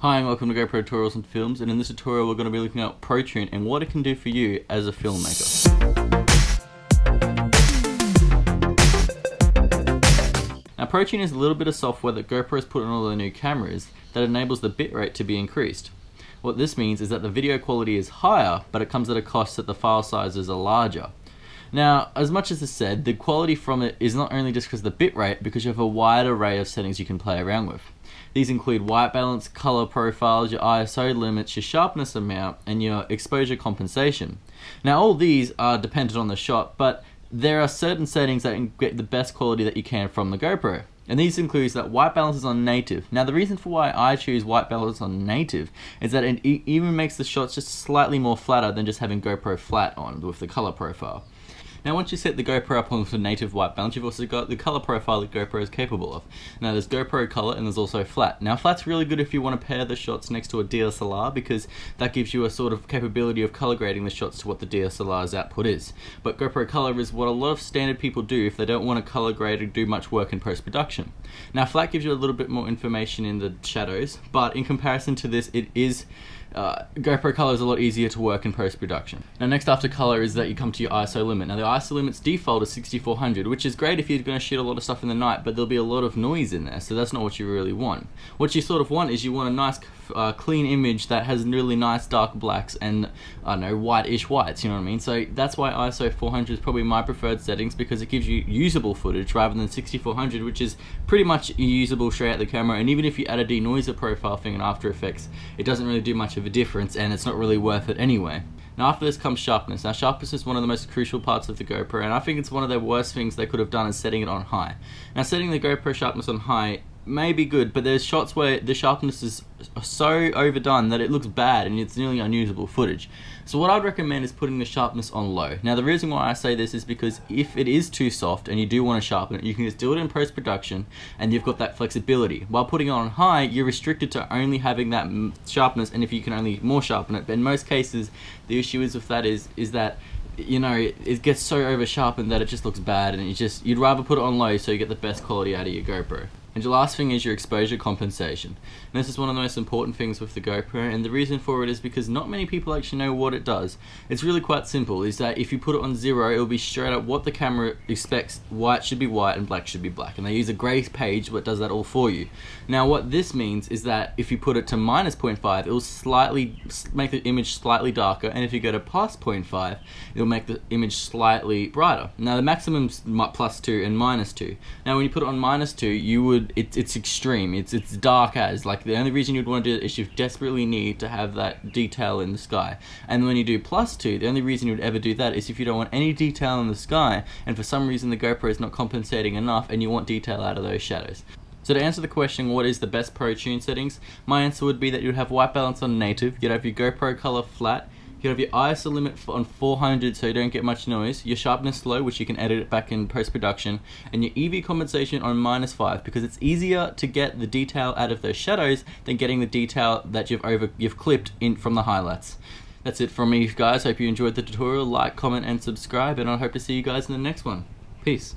Hi and welcome to GoPro Tutorials and Films, and in this tutorial we're going to be looking at ProTune and what it can do for you as a filmmaker. Now ProTune is a little bit of software that GoPro has put on all their new cameras that enables the bitrate to be increased. What this means is that the video quality is higher, but it comes at a cost that the file sizes are larger. Now, as much as is said, the quality from it is not only just because of the bitrate, because you have a wide array of settings you can play around with. These include white balance, color profiles, your ISO limits, your sharpness amount, and your exposure compensation. Now all these are dependent on the shot, but there are certain settings that can get the best quality that you can from the GoPro. And these includes that white balance is on native. Now the reason for why I choose white balance on native is that it even makes the shots just slightly more flatter than just having GoPro flat on with the color profile. Now once you set the GoPro up on the native white balance, you've also got the color profile that GoPro is capable of. Now there's GoPro color and there's also flat. Now flat's really good if you want to pair the shots next to a DSLR, because that gives you a sort of capability of color grading the shots to what the DSLR's output is. But GoPro color is what a lot of standard people do if they don't want to color grade or do much work in post-production. Now flat gives you a little bit more information in the shadows, but in comparison to this, it is GoPro color is a lot easier to work in post-production. Now next after color is that you come to your ISO limit. Now the ISO limit's default is 6400, which is great if you're going to shoot a lot of stuff in the night, but there'll be a lot of noise in there, so that's not what you really want. What you sort of want is you want a nice clean image that has really nice dark blacks and I don't know, white-ish whites, you know what I mean? So that's why ISO 400 is probably my preferred settings, because it gives you usable footage rather than 6400, which is pretty much usable straight out the camera. And even if you add a denoiser profile thing in After Effects, it doesn't really do much of a difference, and it's not really worth it anyway. Now after this comes sharpness. Now sharpness is one of the most crucial parts of the GoPro, and I think it's one of the worst things they could have done is setting it on high. Now setting the GoPro sharpness on high may be good, but there's shots where the sharpness is so overdone that it looks bad and it's nearly unusable footage. So what I'd recommend is putting the sharpness on low. Now the reason why I say this is because if it is too soft and you do want to sharpen it, you can just do it in post-production and you've got that flexibility. While putting it on high, you're restricted to only having that sharpness, and if you can only more sharpen it. But in most cases, the issue is with that is that, you know, it gets so over sharpened that it just looks bad, and you'd rather put it on low so you get the best quality out of your GoPro. And your last thing is your exposure compensation. And this is one of the most important things with the GoPro, and the reason for it is because not many people actually know what it does. It's really quite simple, is that if you put it on 0, it'll be straight up what the camera expects. White should be white and black should be black, and they use a grey page that does that all for you. Now what this means is that if you put it to minus 0.5, it will slightly make the image slightly darker, and if you go to plus 0.5, it'll make the image slightly brighter. Now the maximum's +2 and -2. Now when you put it on -2, it's extreme, it's dark as, like the only reason you'd want to do it is you desperately need to have that detail in the sky. And when you do +2, the only reason you'd ever do that is if you don't want any detail in the sky, and for some reason the GoPro is not compensating enough and you want detail out of those shadows. So to answer the question, what is the best ProTune settings, my answer would be that you'd have white balance on native, you'd have your GoPro color flat, you have your ISO limit on 400 so you don't get much noise, your sharpness low, which you can edit it back in post-production, and your EV compensation on -5, because it's easier to get the detail out of those shadows than getting the detail that you've clipped in from the highlights. That's it from me, guys. Hope you enjoyed the tutorial. Like, comment, and subscribe, and I hope to see you guys in the next one. Peace.